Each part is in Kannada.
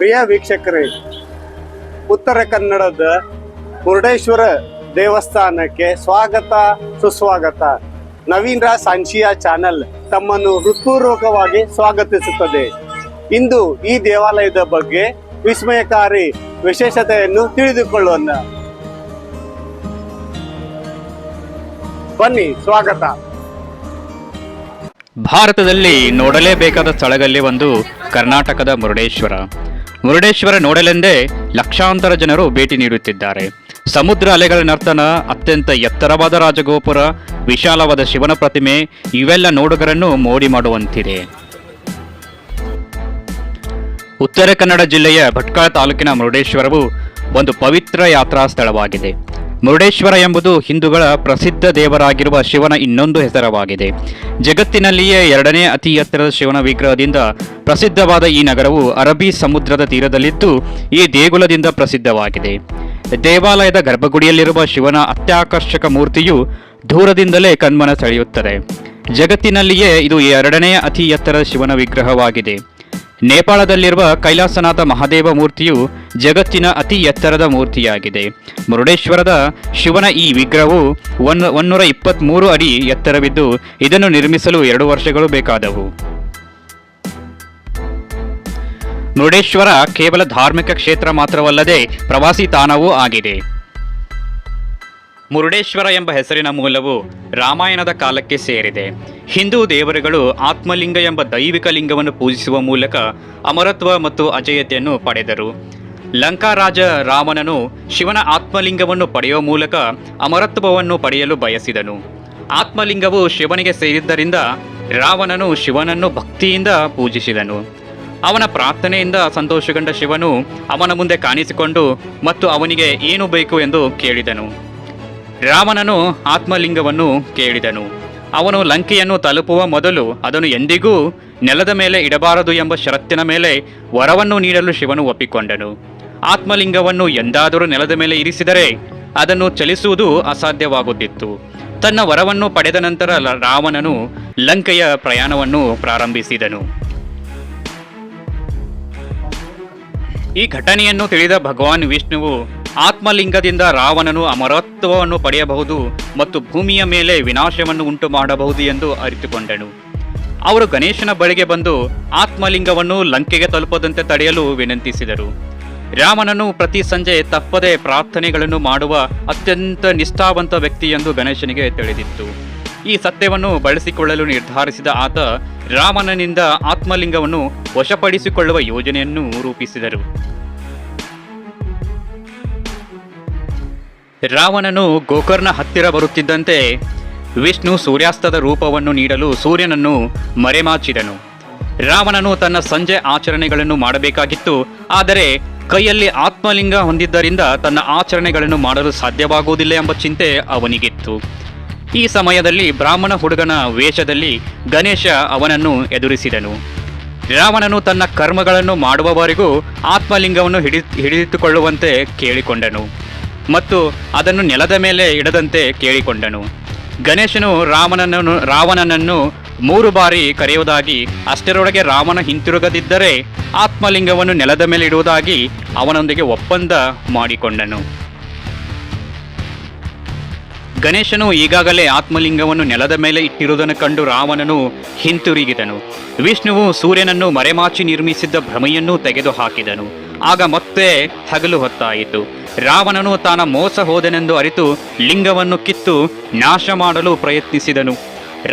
ಪ್ರಿಯ ವೀಕ್ಷಕರೇ, ಉತ್ತರ ಕನ್ನಡದ ಮುರುಡೇಶ್ವರ ದೇವಸ್ಥಾನಕ್ಕೆ ಸ್ವಾಗತ ಸುಸ್ವಾಗತ. ನವೀನ್ ರಾಜ್ ಸಾನ್ಶಿಯಾ ಚಾನೆಲ್ ತಮ್ಮನ್ನು ಹೃತ್ಪೂರ್ವಕವಾಗಿ ಸ್ವಾಗತಿಸುತ್ತದೆ. ಇಂದು ಈ ದೇವಾಲಯದ ಬಗ್ಗೆ ವಿಸ್ಮಯಕಾರಿ ವಿಶೇಷತೆಯನ್ನು ತಿಳಿದುಕೊಳ್ಳೋಣ. ಬನ್ನಿ, ಸ್ವಾಗತ. ಭಾರತದಲ್ಲಿ ನೋಡಲೇಬೇಕಾದ ಸ್ಥಳಗಳಲ್ಲಿ ಒಂದು ಕರ್ನಾಟಕದ ಮುರುಡೇಶ್ವರ. ಮುರುಡೇಶ್ವರ ನೋಡಲೆಂದೇ ಲಕ್ಷಾಂತರ ಜನರು ಭೇಟಿ ನೀಡುತ್ತಿದ್ದಾರೆ. ಸಮುದ್ರ ಅಲೆಗಳ ನರ್ತನ, ಅತ್ಯಂತ ಎತ್ತರವಾದ ರಾಜಗೋಪುರ, ವಿಶಾಲವಾದ ಶಿವನ ಪ್ರತಿಮೆ ಇವೆಲ್ಲ ನೋಡುಗರನ್ನು ಮೋಡಿ ಮಾಡುವಂತಿದೆ. ಉತ್ತರ ಕನ್ನಡ ಜಿಲ್ಲೆಯ ಭಟ್ಕಳ ತಾಲೂಕಿನ ಮುರುಡೇಶ್ವರವು ಒಂದು ಪವಿತ್ರ ಯಾತ್ರಾ ಸ್ಥಳವಾಗಿದೆ. ಮುರುಡೇಶ್ವರ ಎಂಬುದು ಹಿಂದೂಗಳ ಪ್ರಸಿದ್ಧ ದೇವರಾಗಿರುವ ಶಿವನ ಇನ್ನೊಂದು ಹೆಸರವಾಗಿದೆ. ಜಗತ್ತಿನಲ್ಲಿಯೇ ಎರಡನೇ ಅತಿ ಎತ್ತರದ ಶಿವನ ವಿಗ್ರಹದಿಂದ ಪ್ರಸಿದ್ಧವಾದ ಈ ನಗರವು ಅರಬ್ಬಿ ಸಮುದ್ರದ ತೀರದಲ್ಲಿದ್ದು ಈ ದೇಗುಲದಿಂದ ಪ್ರಸಿದ್ಧವಾಗಿದೆ. ದೇವಾಲಯದ ಗರ್ಭಗುಡಿಯಲ್ಲಿರುವ ಶಿವನ ಅತ್ಯಾಕರ್ಷಕ ಮೂರ್ತಿಯು ದೂರದಿಂದಲೇ ಕಣ್ಮನ ಸೆಳೆಯುತ್ತದೆ. ಜಗತ್ತಿನಲ್ಲಿಯೇ ಇದು ಎರಡನೇ ಅತಿ ಎತ್ತರದ ಶಿವನ ವಿಗ್ರಹವಾಗಿದೆ. ನೇಪಾಳದಲ್ಲಿರುವ ಕೈಲಾಸನಾಥ ಮಹಾದೇವ ಮೂರ್ತಿಯು ಜಗತ್ತಿನ ಅತಿ ಎತ್ತರದ ಮೂರ್ತಿಯಾಗಿದೆ. ಮುರುಡೇಶ್ವರದ ಶಿವನ ಈ ವಿಗ್ರಹವು 123 ಅಡಿ ಎತ್ತರವಿದ್ದು ಇದನ್ನು ನಿರ್ಮಿಸಲು 2 ವರ್ಷಗಳು ಬೇಕಾದವು. ಮುರುಡೇಶ್ವರ ಕೇವಲ ಧಾರ್ಮಿಕ ಕ್ಷೇತ್ರ ಮಾತ್ರವಲ್ಲದೆ ಪ್ರವಾಸಿ ತಾಣವೂ ಆಗಿದೆ. ಮುರುಡೇಶ್ವರ ಎಂಬ ಹೆಸರಿನ ಮೂಲವು ರಾಮಾಯಣದ ಕಾಲಕ್ಕೆ ಸೇರಿದೆ. ಹಿಂದೂ ದೇವರುಗಳು ಆತ್ಮಲಿಂಗ ಎಂಬ ದೈವಿಕ ಲಿಂಗವನ್ನು ಪೂಜಿಸುವ ಮೂಲಕ ಅಮರತ್ವ ಮತ್ತು ಅಜೇಯತೆಯನ್ನು ಪಡೆದರು. ಲಂಕಾರಾಜ ರಾವಣನು ಶಿವನ ಆತ್ಮಲಿಂಗವನ್ನು ಪಡೆಯುವ ಮೂಲಕ ಅಮರತ್ವವನ್ನು ಪಡೆಯಲು ಬಯಸಿದನು. ಆತ್ಮಲಿಂಗವು ಶಿವನಿಗೆ ಸೇರಿದ್ದರಿಂದ ರಾವಣನು ಶಿವನನ್ನು ಭಕ್ತಿಯಿಂದ ಪೂಜಿಸಿದನು. ಅವನ ಪ್ರಾರ್ಥನೆಯಿಂದ ಸಂತೋಷಗೊಂಡ ಶಿವನು ಅವನ ಮುಂದೆ ಕಾಣಿಸಿಕೊಂಡು ಮತ್ತು ಅವನಿಗೆ ಏನು ಬೇಕು ಎಂದು ಕೇಳಿದನು. ರಾವಣನು ಆತ್ಮಲಿಂಗವನ್ನು ಕೇಳಿದನು. ಅವನು ಲಂಕೆಯನ್ನು ತಲುಪುವ ಮೊದಲು ಅದನ್ನು ಎಂದಿಗೂ ನೆಲದ ಮೇಲೆ ಇಡಬಾರದು ಎಂಬ ಷರತ್ತಿನ ಮೇಲೆ ವರವನ್ನು ನೀಡಲು ಶಿವನು ಒಪ್ಪಿಕೊಂಡನು. ಆತ್ಮಲಿಂಗವನ್ನು ಎಂದಾದರೂ ನೆಲದ ಮೇಲೆ ಇರಿಸಿದರೆ ಅದನ್ನು ಚಲಿಸುವುದು ಅಸಾಧ್ಯವಾಗುತ್ತಿತ್ತು. ತನ್ನ ವರವನ್ನು ಪಡೆದ ನಂತರ ರಾವಣನು ಲಂಕೆಯ ಪ್ರಯಾಣವನ್ನು ಪ್ರಾರಂಭಿಸಿದನು. ಈ ಘಟನೆಯನ್ನು ತಿಳಿದ ಭಗವಾನ್ ವಿಷ್ಣುವು ಆತ್ಮಲಿಂಗದಿಂದ ರಾವಣನು ಅಮರತ್ವವನ್ನು ಪಡೆಯಬಹುದು ಮತ್ತು ಭೂಮಿಯ ಮೇಲೆ ವಿನಾಶವನ್ನು ಉಂಟು ಮಾಡಬಹುದು ಎಂದು ಅರಿತುಕೊಂಡನು. ಅವರು ಗಣೇಶನ ಬಳಿಗೆ ಬಂದು ಆತ್ಮಲಿಂಗವನ್ನು ಲಂಕೆಗೆ ತಲುಪದಂತೆ ತಡೆಯಲು ವಿನಂತಿಸಿದರು. ರಾವಣನು ಪ್ರತಿ ಸಂಜೆ ತಪ್ಪದೆ ಪ್ರಾರ್ಥನೆಗಳನ್ನು ಮಾಡುವ ಅತ್ಯಂತ ನಿಷ್ಠಾವಂತ ವ್ಯಕ್ತಿ ಎಂದು ಗಣೇಶನಿಗೆ ತಿಳಿದಿತ್ತು. ಈ ಸತ್ಯವನ್ನು ಬಳಸಿಕೊಳ್ಳಲು ನಿರ್ಧರಿಸಿದ ಆತ ರಾವಣನಿಂದ ಆತ್ಮಲಿಂಗವನ್ನು ವಶಪಡಿಸಿಕೊಳ್ಳುವ ಯೋಜನೆಯನ್ನು ರೂಪಿಸಿದರು. ರಾವಣನು ಗೋಕರ್ಣ ಹತ್ತಿರ ಬರುತ್ತಿದ್ದಂತೆ ವಿಷ್ಣು ಸೂರ್ಯಾಸ್ತದ ರೂಪವನ್ನು ನೀಡಲು ಸೂರ್ಯನನ್ನು ಮರೆಮಾಚಿದನು. ರಾವಣನು ತನ್ನ ಸಂಜೆ ಆಚರಣೆಗಳನ್ನು ಮಾಡಬೇಕಾಗಿತ್ತು. ಆದರೆ ಕೈಯಲ್ಲಿ ಆತ್ಮಲಿಂಗ ಹೊಂದಿದ್ದರಿಂದ ತನ್ನ ಆಚರಣೆಗಳನ್ನು ಮಾಡಲು ಸಾಧ್ಯವಾಗುವುದಿಲ್ಲ ಎಂಬ ಚಿಂತೆ ಅವನಿಗಿತ್ತು. ಈ ಸಮಯದಲ್ಲಿ ಬ್ರಾಹ್ಮಣ ಹುಡುಗನ ವೇಷದಲ್ಲಿ ಗಣೇಶ ಅವನನ್ನು ಎದುರಿಸಿದನು. ರಾವಣನು ತನ್ನ ಕರ್ಮಗಳನ್ನು ಮಾಡುವವರೆಗೂ ಆತ್ಮಲಿಂಗವನ್ನು ಹಿಡಿದಿಟ್ಟುಕೊಳ್ಳುವಂತೆ ಕೇಳಿಕೊಂಡನು ಮತ್ತು ಅದನ್ನು ನೆಲದ ಮೇಲೆ ಇಡದಂತೆ ಕೇಳಿಕೊಂಡನು. ಗಣೇಶನು ರಾವಣನನ್ನು 3 ಬಾರಿ ಕರೆಯುವುದಾಗಿ, ಅಷ್ಟರೊಳಗೆ ರಾವಣ ಹಿಂತಿರುಗದಿದ್ದರೆ ಆತ್ಮಲಿಂಗವನ್ನು ನೆಲದ ಮೇಲೆ ಇಡುವುದಾಗಿ ಅವನೊಂದಿಗೆ ಒಪ್ಪಂದ ಮಾಡಿಕೊಂಡನು. ಗಣೇಶನು ಈಗಾಗಲೇ ಆತ್ಮಲಿಂಗವನ್ನು ನೆಲದ ಮೇಲೆ ಇಟ್ಟಿರುವುದನ್ನು ಕಂಡು ರಾವಣನು ಹಿಂತಿರುಗಿದನು. ವಿಷ್ಣುವು ಸೂರ್ಯನನ್ನು ಮರೆಮಾಚಿ ನಿರ್ಮಿಸಿದ್ದ ಭ್ರಮೆಯನ್ನು ತೆಗೆದು ಹಾಕಿದನು. ಆಗ ಮತ್ತೆ ಹಗಲು ಹೊತ್ತಾಯಿತು. ರಾವಣನು ತಾನ ಮೋಸ ಹೋದನೆಂದು ಅರಿತು ಲಿಂಗವನ್ನು ಕಿತ್ತು ನಾಶ ಮಾಡಲು ಪ್ರಯತ್ನಿಸಿದನು.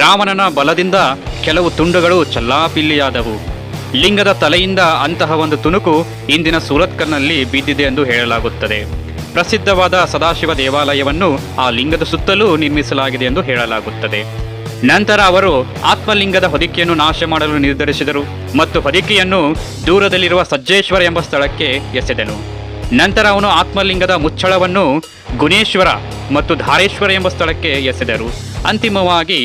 ರಾವಣನ ಬಲದಿಂದ ಕೆಲವು ತುಂಡುಗಳು ಚಲ್ಲಾಪಿಲ್ಲಿಯಾದವು. ಲಿಂಗದ ತಲೆಯಿಂದ ಅಂತಹ ಒಂದು ತುಣುಕು ಇಂದಿನ ಸೂರತ್ಕಲ್ನಲ್ಲಿ ಬಿದ್ದಿದೆ ಎಂದು ಹೇಳಲಾಗುತ್ತದೆ. ಪ್ರಸಿದ್ಧವಾದ ಸದಾಶಿವ ದೇವಾಲಯವನ್ನು ಆ ಲಿಂಗದ ಸುತ್ತಲೂ ನಿರ್ಮಿಸಲಾಗಿದೆ ಎಂದು ಹೇಳಲಾಗುತ್ತದೆ. ನಂತರ ಅವರು ಆತ್ಮಲಿಂಗದ ಹೊದಿಕೆಯನ್ನು ನಾಶ ಮಾಡಲು ನಿರ್ಧರಿಸಿದರು ಮತ್ತು ಹೊದಿಕೆಯನ್ನು ದೂರದಲ್ಲಿರುವ ಸಜ್ಜೇಶ್ವರ ಎಂಬ ಸ್ಥಳಕ್ಕೆ ಎಸೆದನು. ನಂತರ ಅವನು ಆತ್ಮಲಿಂಗದ ಮುಚ್ಚಳವನ್ನು ಗುಣೇಶ್ವರ ಮತ್ತು ಧಾರೇಶ್ವರ ಎಂಬ ಸ್ಥಳಕ್ಕೆ ಎಸೆದರು. ಅಂತಿಮವಾಗಿ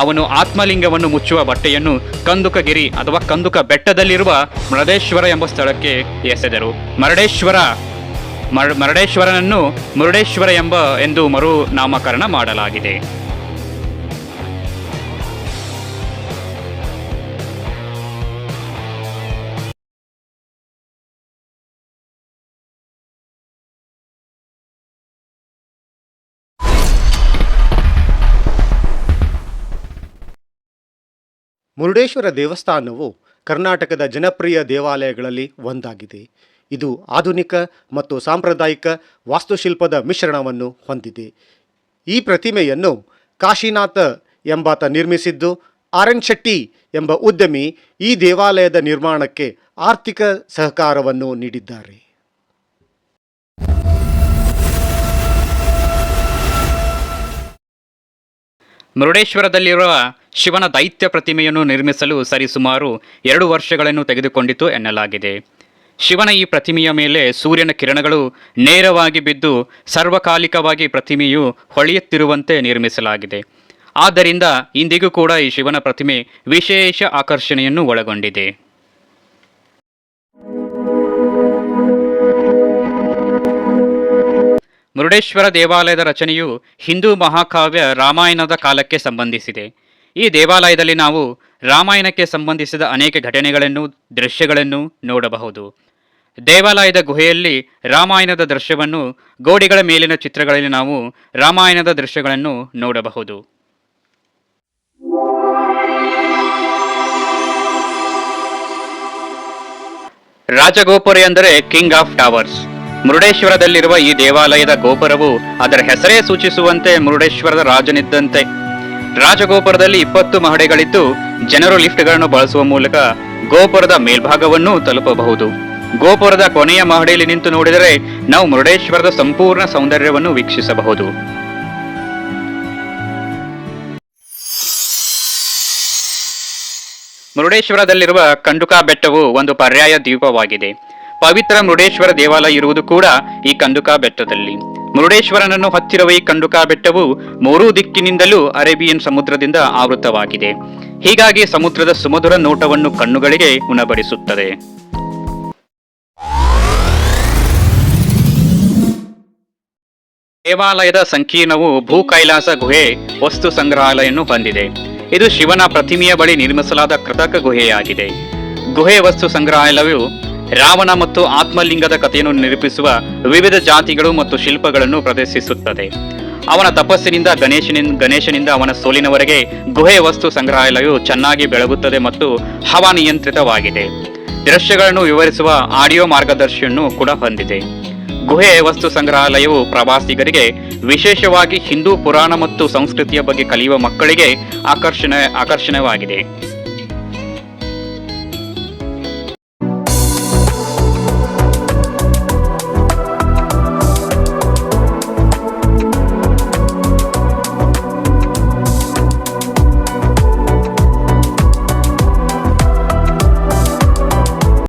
ಅವನು ಆತ್ಮಲಿಂಗವನ್ನು ಮುಚ್ಚುವ ಬಟ್ಟೆಯನ್ನು ಕಂದುಕಗಿರಿ ಅಥವಾ ಕಂದುಕ ಬೆಟ್ಟದಲ್ಲಿರುವ ಮರಡೇಶ್ವರ ಎಂಬ ಸ್ಥಳಕ್ಕೆ ಎಸೆದರು. ಮರಡೇಶ್ವರನನ್ನು ಮುರುಡೇಶ್ವರ ಎಂದು ಮರು ನಾಮಕರಣ ಮಾಡಲಾಗಿದೆ. ಮುರುಡೇಶ್ವರ ದೇವಸ್ಥಾನವು ಕರ್ನಾಟಕದ ಜನಪ್ರಿಯ ದೇವಾಲಯಗಳಲ್ಲಿ ಒಂದಾಗಿದೆ. ಇದು ಆಧುನಿಕ ಮತ್ತು ಸಾಂಪ್ರದಾಯಿಕ ವಾಸ್ತುಶಿಲ್ಪದ ಮಿಶ್ರಣವನ್ನು ಹೊಂದಿದೆ. ಈ ಪ್ರತಿಮೆಯನ್ನು ಕಾಶಿನಾಥ ಎಂಬಾತ ನಿರ್ಮಿಸಿದ್ದು, ಆರ್.ಎನ್. ಶೆಟ್ಟಿ ಎಂಬ ಉದ್ಯಮಿ ಈ ದೇವಾಲಯದ ನಿರ್ಮಾಣಕ್ಕೆ ಆರ್ಥಿಕ ಸಹಕಾರವನ್ನು ನೀಡಿದ್ದಾರೆ. ಮುರುಡೇಶ್ವರದಲ್ಲಿರುವ ಶಿವನ ದೈತ್ಯ ಪ್ರತಿಮೆಯನ್ನು ನಿರ್ಮಿಸಲು ಸರಿಸುಮಾರು 2 ವರ್ಷಗಳನ್ನು ತೆಗೆದುಕೊಂಡಿತು ಎನ್ನಲಾಗಿದೆ. ಶಿವನ ಈ ಪ್ರತಿಮೆಯ ಮೇಲೆ ಸೂರ್ಯನ ಕಿರಣಗಳು ನೇರವಾಗಿ ಬಿದ್ದು ಸಾರ್ವಕಾಲಿಕವಾಗಿ ಪ್ರತಿಮೆಯು ಹೊಳೆಯುತ್ತಿರುವಂತೆ ನಿರ್ಮಿಸಲಾಗಿದೆ. ಆದ್ದರಿಂದ ಇಂದಿಗೂ ಕೂಡ ಈ ಶಿವನ ಪ್ರತಿಮೆ ವಿಶೇಷ ಆಕರ್ಷಣೆಯನ್ನು ಒಳಗೊಂಡಿದೆ. ಮುರುಡೇಶ್ವರ ದೇವಾಲಯದ ರಚನೆಯು ಹಿಂದೂ ಮಹಾಕಾವ್ಯ ರಾಮಾಯಣದ ಕಾಲಕ್ಕೆ ಸಂಬಂಧಿಸಿದೆ. ಈ ದೇವಾಲಯದಲ್ಲಿ ನಾವು ರಾಮಾಯಣಕ್ಕೆ ಸಂಬಂಧಿಸಿದ ಅನೇಕ ಘಟನೆಗಳನ್ನು, ದೃಶ್ಯಗಳನ್ನು ನೋಡಬಹುದು. ದೇವಾಲಯದ ಗುಹೆಯಲ್ಲಿ ರಾಮಾಯಣದ ದೃಶ್ಯವನ್ನು, ಗೋಡೆಗಳ ಮೇಲಿನ ಚಿತ್ರಗಳಲ್ಲಿ ನಾವು ರಾಮಾಯಣದ ದೃಶ್ಯಗಳನ್ನು ನೋಡಬಹುದು. ರಾಜಗೋಪುರ ಎಂದರೆ ಕಿಂಗ್ ಆಫ್ ಟವರ್ಸ್. ಮುರುಡೇಶ್ವರದಲ್ಲಿರುವ ಈ ದೇವಾಲಯದ ಗೋಪುರವು ಅದರ ಹೆಸರೇ ಸೂಚಿಸುವಂತೆ ಮುರುಡೇಶ್ವರದ ರಾಜನಿದ್ದಂತೆ. ರಾಜಗೋಪುರದಲ್ಲಿ 20 ಮಹಡಿಗಳಿದ್ದು ಜನರು ಲಿಫ್ಟ್ಗಳನ್ನು ಬಳಸುವ ಮೂಲಕ ಗೋಪುರದ ಮೇಲ್ಭಾಗವನ್ನು ತಲುಪಬಹುದು. ಗೋಪುರದ ಕೊನೆಯ ಮಹಡಿಯಲ್ಲಿ ನಿಂತು ನೋಡಿದರೆ ನಾವು ಮುರುಡೇಶ್ವರದ ಸಂಪೂರ್ಣ ಸೌಂದರ್ಯವನ್ನು ವೀಕ್ಷಿಸಬಹುದು. ಮುರುಡೇಶ್ವರದಲ್ಲಿರುವ ಕಂಡುಕಾ ಬೆಟ್ಟವು ಒಂದು ಪರ್ಯಾಯ ದ್ವೀಪವಾಗಿದೆ. ಪವಿತ್ರ ಮುರುಡೇಶ್ವರ ದೇವಾಲಯ ಇರುವುದು ಕೂಡ ಈ ಕಂಡುಕಾ ಬೆಟ್ಟದಲ್ಲಿ. ಮುರುಡೇಶ್ವರನನ್ನು ಹತ್ತಿರುವ ಈ ಕಂಡುಕಾ ಬೆಟ್ಟವು 3 ದಿಕ್ಕಿನಿಂದಲೂ ಅರೇಬಿಯನ್ ಸಮುದ್ರದಿಂದ ಆವೃತವಾಗಿದೆ. ಹೀಗಾಗಿ ಸಮುದ್ರದ ಸುಮಧುರ ನೋಟವನ್ನು ಕಣ್ಣುಗಳಿಗೆ ಉಣಬಡಿಸುತ್ತದೆ. ದೇವಾಲಯದ ಸಂಕೀರ್ಣವು ಭೂ ಕೈಲಾಸ ಗುಹೆ ವಸ್ತು ಸಂಗ್ರಹಾಲಯನ್ನು ಹೊಂದಿದೆ. ಇದು ಶಿವನ ಪ್ರತಿಮೆಯ ಬಳಿ ನಿರ್ಮಿಸಲಾದ ಕೃತಕ ಗುಹೆಯಾಗಿದೆ. ಗುಹೆ ವಸ್ತು ಸಂಗ್ರಹಾಲಯವು ರಾವಣ ಮತ್ತು ಆತ್ಮಲಿಂಗದ ಕಥೆಯನ್ನು ನಿರೂಪಿಸುವ ವಿವಿಧ ಜಾತಿಗಳು ಮತ್ತು ಶಿಲ್ಪಗಳನ್ನು ಪ್ರದರ್ಶಿಸುತ್ತದೆ. ಅವನ ತಪಸ್ಸಿನಿಂದ ಗಣೇಶನಿಂದ ಅವನ ಸೋಲಿನವರೆಗೆ ಗುಹೆ ವಸ್ತು ಸಂಗ್ರಹಾಲಯವು ಚೆನ್ನಾಗಿ ಬೆಳಗುತ್ತದೆ ಮತ್ತು ಹವಾನಿಯಂತ್ರಿತವಾಗಿದೆ. ದೃಶ್ಯಗಳನ್ನು ವಿವರಿಸುವ ಆಡಿಯೋ ಮಾರ್ಗದರ್ಶಿಯನ್ನು ಕೂಡ ಹೊಂದಿದೆ. ಗುಹೆ ವಸ್ತು ಸಂಗ್ರಹಾಲಯವು ಪ್ರವಾಸಿಗರಿಗೆ, ವಿಶೇಷವಾಗಿ ಹಿಂದೂ ಪುರಾಣ ಮತ್ತು ಸಂಸ್ಕೃತಿಯ ಬಗ್ಗೆ ಕಲಿಯುವ ಮಕ್ಕಳಿಗೆ ಆಕರ್ಷಣೀಯವಾಗಿದೆ.